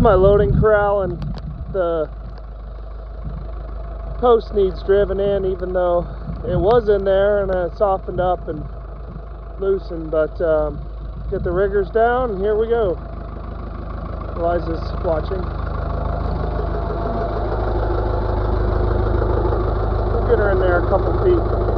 my loading corral, and the post needs driven in, even though it was in there and it softened up and loosened. But get the riggers down, and here we go. Eliza's watching. We'll get her in there a couple feet.